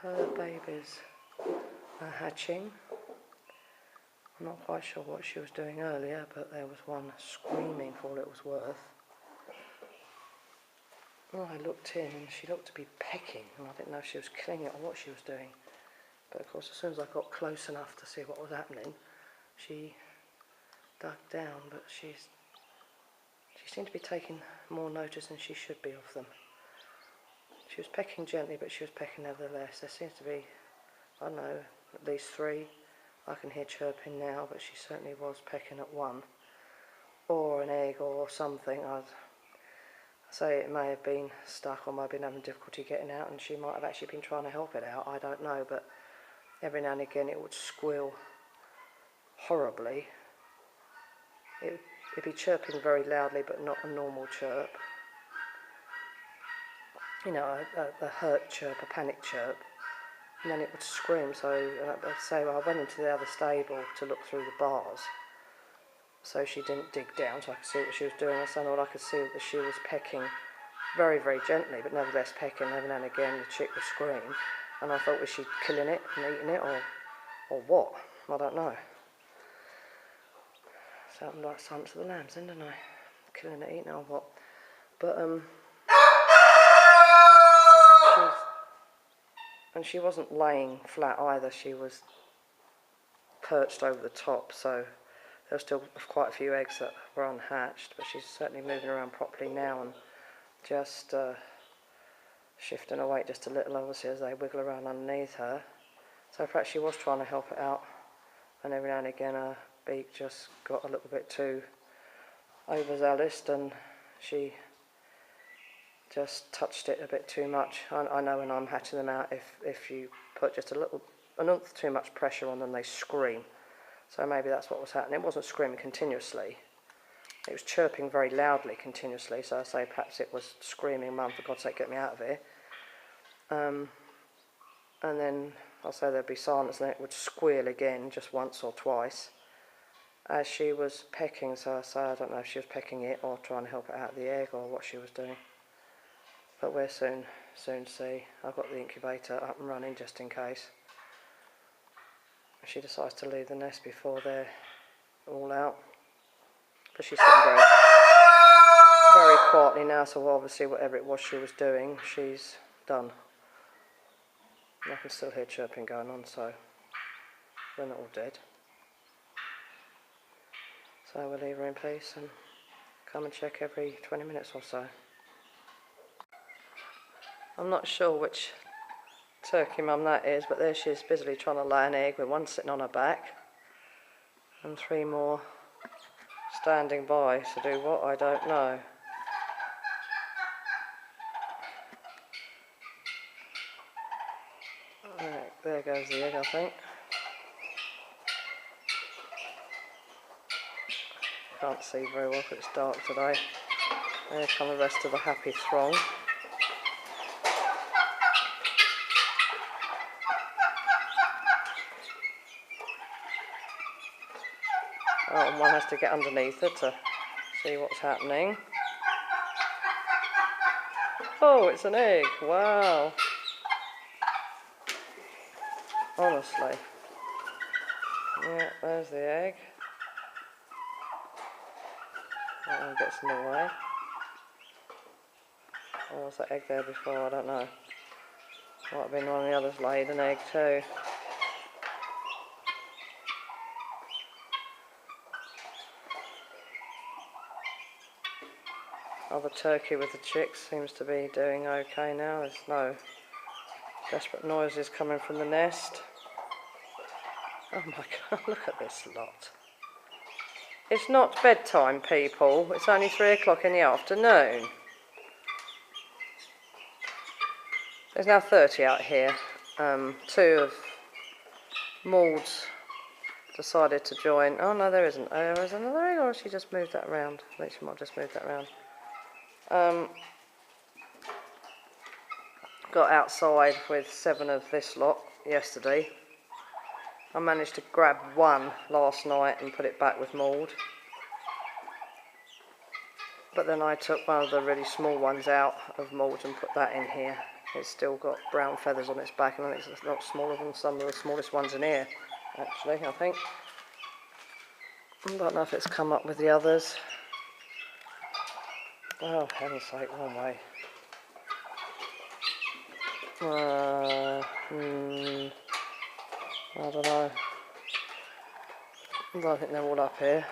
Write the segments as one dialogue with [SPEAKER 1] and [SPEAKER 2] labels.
[SPEAKER 1] her babies are hatching. I'm not quite sure what she was doing earlier, but there was one screaming for all it was worth. Well, I looked in and she looked to be pecking, and I didn't know if she was killing it or what she was doing. But of course, as soon as I got close enough to see what was happening, she dug down, but she seemed to be taking more notice than she should be of them. She was pecking gently, but she was pecking nevertheless. There seems to be, I don't know, at least 3. I can hear chirping now, but she certainly was pecking at one. Or an egg or something. I'd say it may have been stuck or might have been having difficulty getting out, and she might have actually been trying to help it out. I don't know, but every now and again it would squeal horribly. It'd be chirping very loudly, but not a normal chirp. You know, a hurt chirp, a panic chirp, and then it would scream. So I'd say, well, I went into the other stable to look through the bars, so she didn't dig down, so I could see what she was doing. I said all I could see was that she was pecking very, very gently, but nevertheless pecking. Every now and again the chick would scream, and I thought, was she killing it and eating it, or what? I don't know. Sounded like Silence of the Lambs, didn't I? Killing it, eating it, or what? But and she wasn't laying flat either. She was perched over the top, so there were still quite a few eggs that were unhatched, but she's certainly moving around properly now and just shifting her weight just a little, obviously, as they wiggle around underneath her. So perhaps she was trying to help it out, and every now and again her beak just got a little bit too overzealous and she just touched it a bit too much. I know when I'm hatching them out, if you put just an oomph too much pressure on them, they scream. So maybe that's what was happening. It wasn't screaming continuously. It was chirping very loudly continuously. So I say perhaps it was screaming, "Mum, for God's sake, get me out of here." And then I'll say there'd be silence, and then it would squeal again just once or twice as she was pecking. So I say I don't know if she was pecking it or trying to help it out of the egg or what she was doing. But we'll soon see. I've got the incubator up and running just in case. If she decides to leave the nest before they're all out. But she's sitting very, very quietly now, so obviously whatever it was she was doing, she's done. And I can still hear chirping going on, so they're not all dead. So we'll leave her in peace and come and check every 20 minutes or so. I'm not sure which turkey mum that is, but there she is busily trying to lay an egg with one sitting on her back and 3 more standing by to do what, I don't know. Right, there goes the egg, I think. Can't see very well because it's dark today. There come the rest of the happy throng. Oh, and one has to get underneath her to see what's happening. Oh, it's an egg. Wow. Honestly. Yeah, there's the egg. That one gets in the way. Oh, was that egg there before? I don't know. Might have been one of the others laid an egg too. Other turkey with the chicks seems to be doing okay now. There's no desperate noises coming from the nest. Oh my God, look at this lot. It's not bedtime, people. It's only 3 o'clock in the afternoon. There's now 30 out here. 2 of Maud's decided to join. Oh no, there isn't. There is another egg, or has she just moved that around? I think she might have just moved that around. Got outside with 7 of this lot yesterday. I managed to grab 1 last night and put it back with Maud. But then I took one of the really small ones out of Maud and put that in here. It's still got brown feathers on its back, and I think it's a lot smaller than some of the smallest ones in here, actually, I think. I don't know if it's come up with the others. Oh, heaven's sake, wrong way. I don't know. I don't think they're all up here.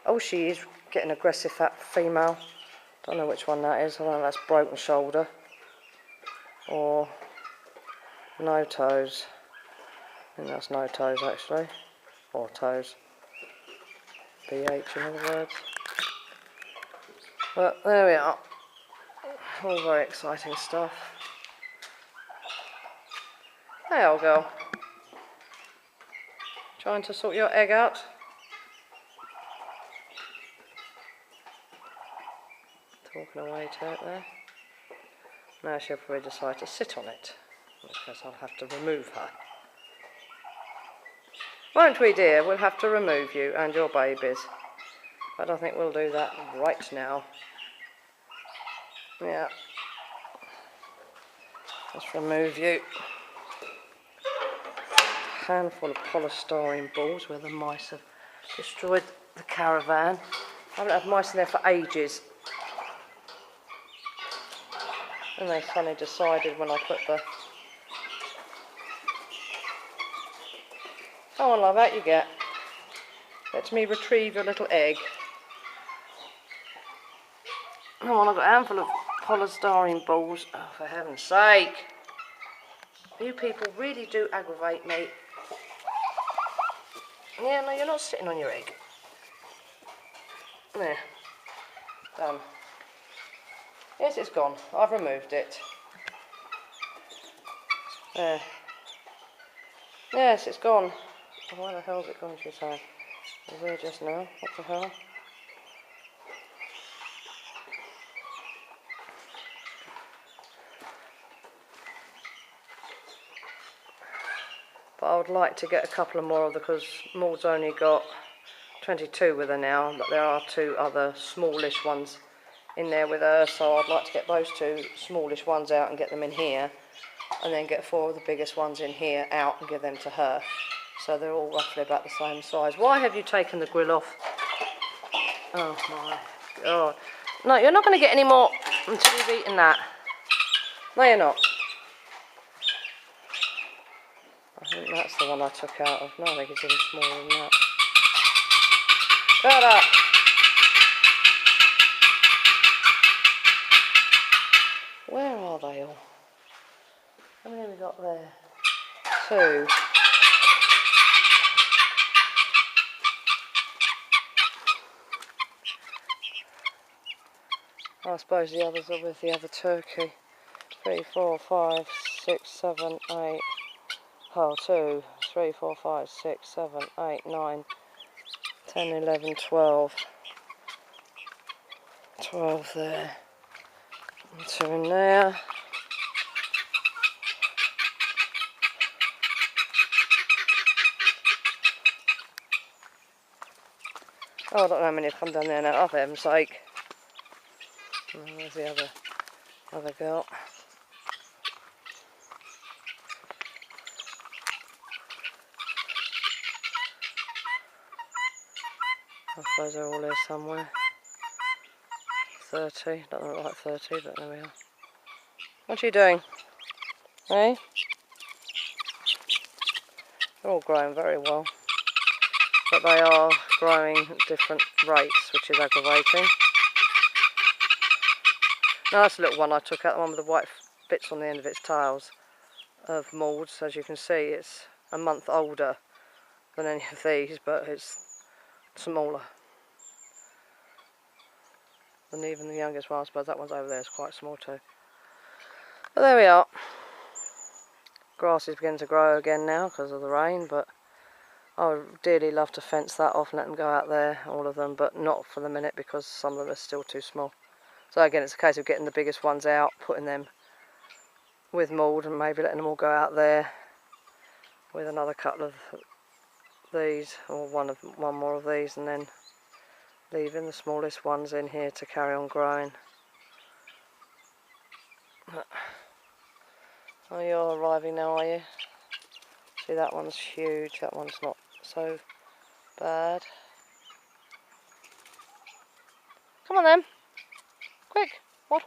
[SPEAKER 1] Oh, she is getting aggressive, that female. Don't know which one that is. I don't know if that's broken shoulder or no toes. I think that's no toes, actually. Or toes. BH, in other words. But there we are. All very exciting stuff. Hey, old girl. Trying to sort your egg out? Talking away to it there. Now she'll probably decide to sit on it, in which case I'll have to remove her. Won't we, dear? We'll have to remove you and your babies. But I think we'll do that right now. Yeah. Let's remove you. Handful of polystyrene balls where the mice have destroyed the caravan. I haven't had mice in there for ages. And they finally decided when I put the... Come on, love, out you get. Let me retrieve your little egg. Come on, I've got a handful of polystyrene balls. Oh, for heaven's sake. You people really do aggravate me. Yeah, no, you're not sitting on your egg. There. Done. Yes, it's gone. I've removed it. There. Yes, it's gone. Why the hell's it gone, she said? It was there just now. What the hell? But I would like to get a couple of more of them because Maud's only got 22 with her now, but there are 2 other smallish ones in there with her, so I'd like to get those 2 smallish ones out and get them in here, and then get 4 of the biggest ones in here out and give them to her. So they're all roughly about the same size. Why have you taken the grill off? Oh my God. No, you're not going to get any more until you've eaten that. No, you're not. I think that's the one I took out of. No, I think it's even smaller than that. Shut up! Where are they all? How many have we got there? 2. I suppose the others are with the other turkey. 3, 4, 5, 6, 7, 8. Oh, 2, 3, 4, 5, 6, 7, 8, 9, 10, 11, 12. 12 there. And 2 in there. Oh, I don't know how many have come down there now, oh, for heaven's sake. Oh, there's the other girl. I suppose they're all here somewhere. 30, don't look like 30, but there we are. What are you doing? Eh? They're all growing very well. But they are growing at different rates, which is aggravating. Now that's a little one I took out, the one with the white bits on the end of its tails of Maud's. As you can see, it's a month older than any of these, but it's smaller than even the youngest one. I suppose that one's over there is quite small too. But there we are. Grass is beginning to grow again now because of the rain, but I would dearly love to fence that off and let them go out there, all of them, but not for the minute because some of them are still too small. So again, it's a case of getting the biggest ones out, putting them with Maud and maybe letting them all go out there with another couple of these, or one more of these, and then leaving the smallest ones in here to carry on growing. Oh, you're arriving now, are you? See, that one's huge, that one's not so bad. Come on then. Quick. What?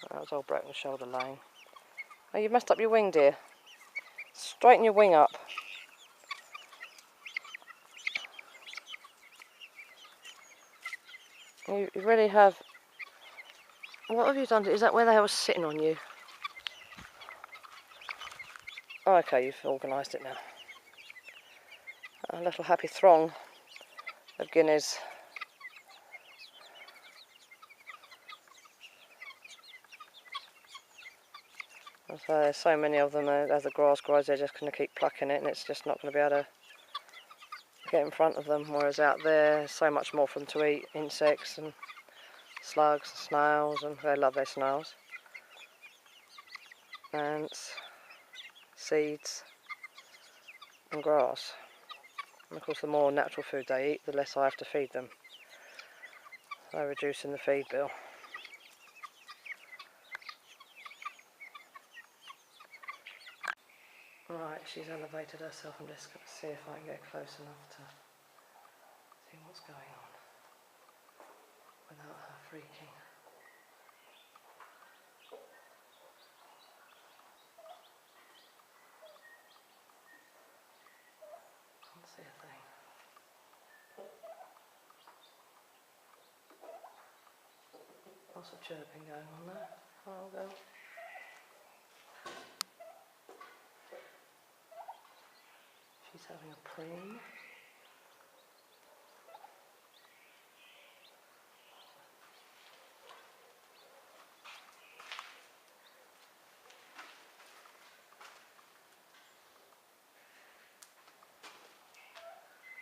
[SPEAKER 1] That was all broken shoulder laying. Oh, you've messed up your wing, dear. Straighten your wing up. You really have... What have you done? Is that where they were sitting on you? Oh, okay, you've organised it now. A little happy throng of guineas. So there's so many of them, as the grass grows, they're just going to keep plucking it, and it's just not going to be able to get in front of them. Whereas out there, there's so much more for them to eat: insects and slugs, and snails, and they love their snails. Ants, seeds, and grass. And of course, the more natural food they eat, the less I have to feed them. So reducing the feed bill. Right, she's elevated herself. I'm just going to see if I can get close enough to see what's going on without her freaking. Can't see a thing. Lots of chirping going on there. Oh, girl. She's having a preen.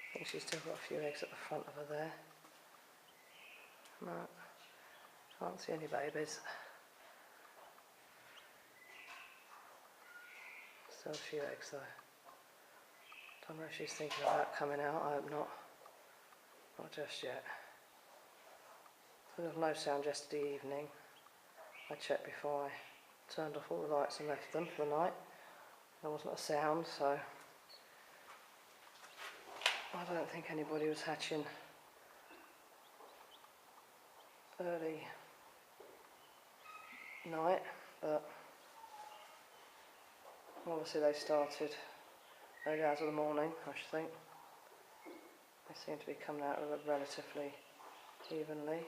[SPEAKER 1] I think she's still got a few eggs at the front of her there. No, can't see any babies. Still a few eggs though. Don't know if she's thinking about coming out. I hope not. Not just yet. There was no sound yesterday evening. I checked before I turned off all the lights and left them for the night. There wasn't a sound, so I don't think anybody was hatching early night, but obviously they started early hours of the morning, I should think. They seem to be coming out relatively evenly.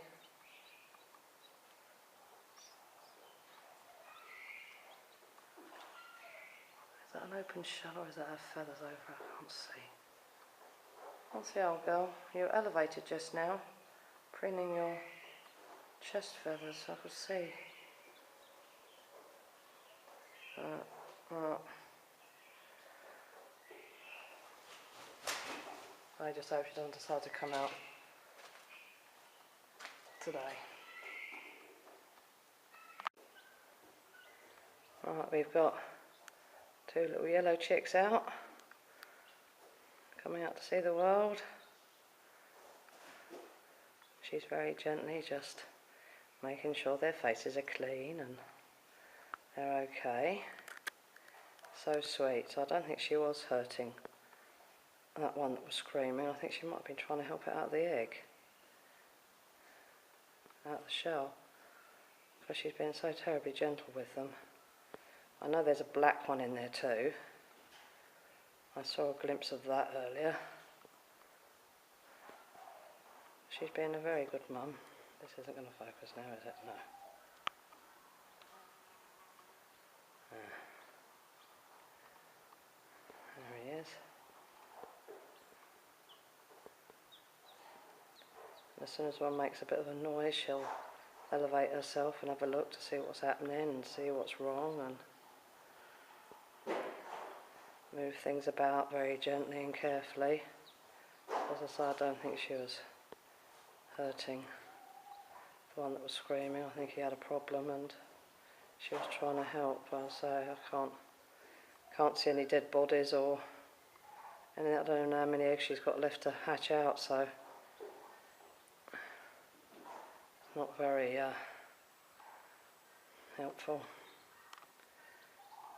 [SPEAKER 1] Is that an open shell or is that her feathers over? I can't see. What's the old girl? You were elevated just now, preening your chest feathers, I could see. I just hope she doesn't decide to come out today. Right, we've got two little yellow chicks out, coming out to see the world. She's very gently just making sure their faces are clean and they're okay. So sweet. So I don't think she was hurting that one that was screaming. I think she might have been trying to help it out of the egg, out of the shell, because she's been so terribly gentle with them. I know there's a black one in there too. I saw a glimpse of that earlier. She's been a very good mum. This isn't going to focus now, is it? No. There he is. As soon as one makes a bit of a noise, she'll elevate herself and have a look to see what's happening and see what's wrong and move things about very gently and carefully. As I say, I don't think she was hurting the one that was screaming. I think he had a problem and she was trying to help. But I say I can't see any dead bodies or anything. I don't know how many eggs she's got left to hatch out, so it's not very helpful.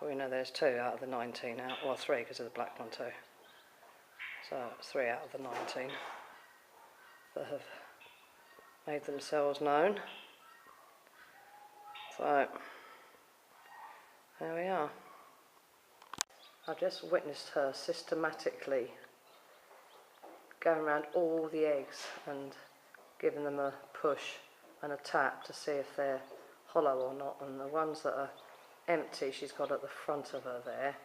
[SPEAKER 1] Well, we know there's 2 out of the 19 out, well 3 because of the black one too. So 3 out of the 19 that have made themselves known. So there we are. I've just witnessed her systematically going around all the eggs and giving them a push and a tap to see if they're hollow or not, and the ones that are empty she's got at the front of her there,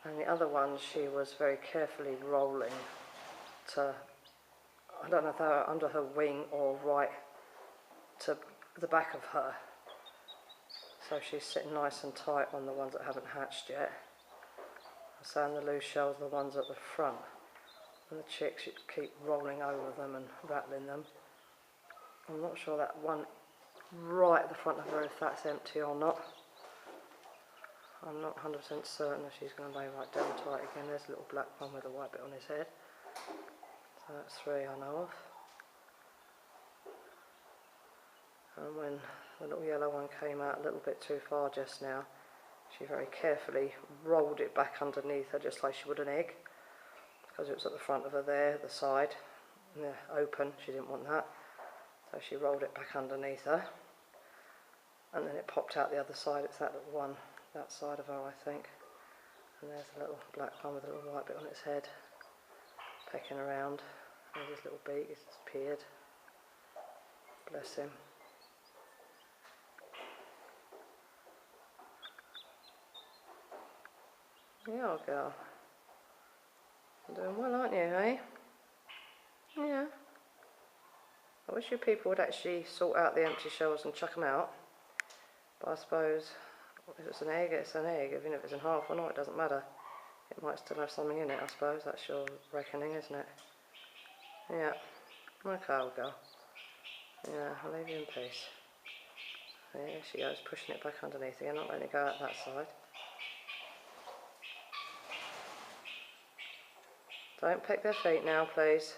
[SPEAKER 1] and the other ones she was very carefully rolling to, I don't know if they were under her wing or right to the back of her, so she's sitting nice and tight on the ones that haven't hatched yet. So in the loose shells are the ones at the front, and the chicks you keep rolling over them and rattling them. I'm not sure that one right at the front of her if that's empty or not. I'm not 100% certain if she's going to lay right down tight again. There's a little black one with a white bit on his head. So that's 3 I know of. And when the little yellow one came out a little bit too far just now, she very carefully rolled it back underneath her just like she would an egg, because it was at the front of her there, the side, and they're open, she didn't want that. So she rolled it back underneath her, and then it popped out the other side. It's that little one, that side of her I think. And there's a little black one with a little white bit on its head, pecking around. There's his little beak, it's disappeared. Bless him. Yeah, old girl. You're doing well, aren't you, eh? Yeah. I wish you people would actually sort out the empty shells and chuck them out. But I suppose if it's an egg, it's an egg. Even if it's in half or not, it doesn't matter. It might still have something in it, I suppose. That's your reckoning, isn't it? Yeah. Okay, old girl. Yeah, I'll leave you in peace. There she goes, pushing it back underneath again, not letting it go out that side. Don't peck their feet now, please.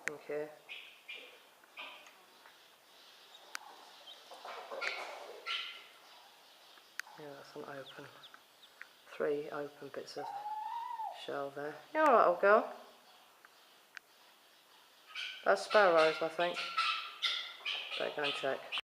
[SPEAKER 1] Thank you. Yeah, that's an open. 3 open bits of shell there. You alright, old girl? That's sparrows, I think. Better go and check.